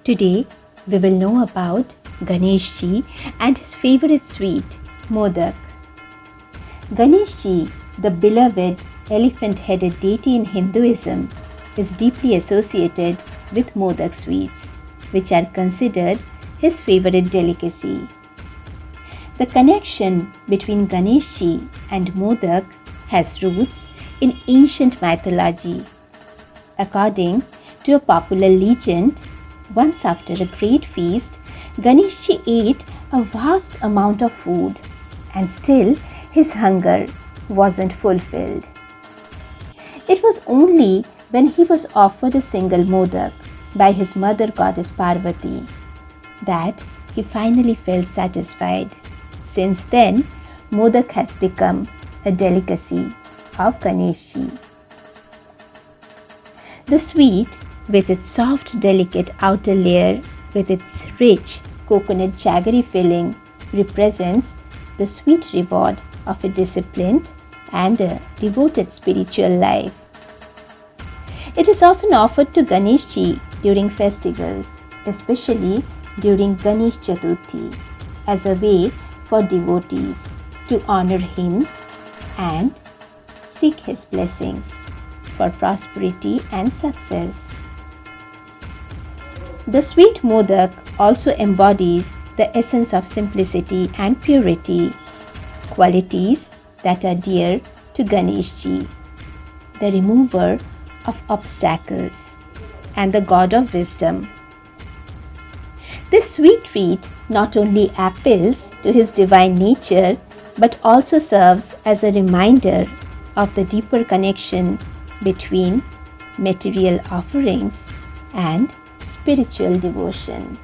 Today, we will know about Ganeshji and his favorite sweet, Modak. Ganeshji, the beloved elephant-headed deity in Hinduism, is deeply associated with Modak sweets, which are considered his favorite delicacy. The connection between Ganeshji and Modak has roots in ancient mythology. According to a popular legend, once after a great feast, Ganeshji ate a vast amount of food and still his hunger wasn't fulfilled. It was only when he was offered a single modak by his mother goddess Parvati that he finally felt satisfied. Since then, modak has become a delicacy of Ganeshji. The sweet, with its soft, delicate outer layer with its rich coconut jaggery filling, represents the sweet reward of a disciplined and a devoted spiritual life. It is often offered to Ganeshji during festivals, especially during Ganesh Chaturthi, as a way for devotees to honor him and seek his blessings for prosperity and success. The sweet modak also embodies the essence of simplicity and purity, qualities that are dear to Ganeshji, the remover of obstacles and the god of wisdom. This sweet treat not only appeals to his divine nature but also serves as a reminder of the deeper connection between material offerings and spiritual devotion.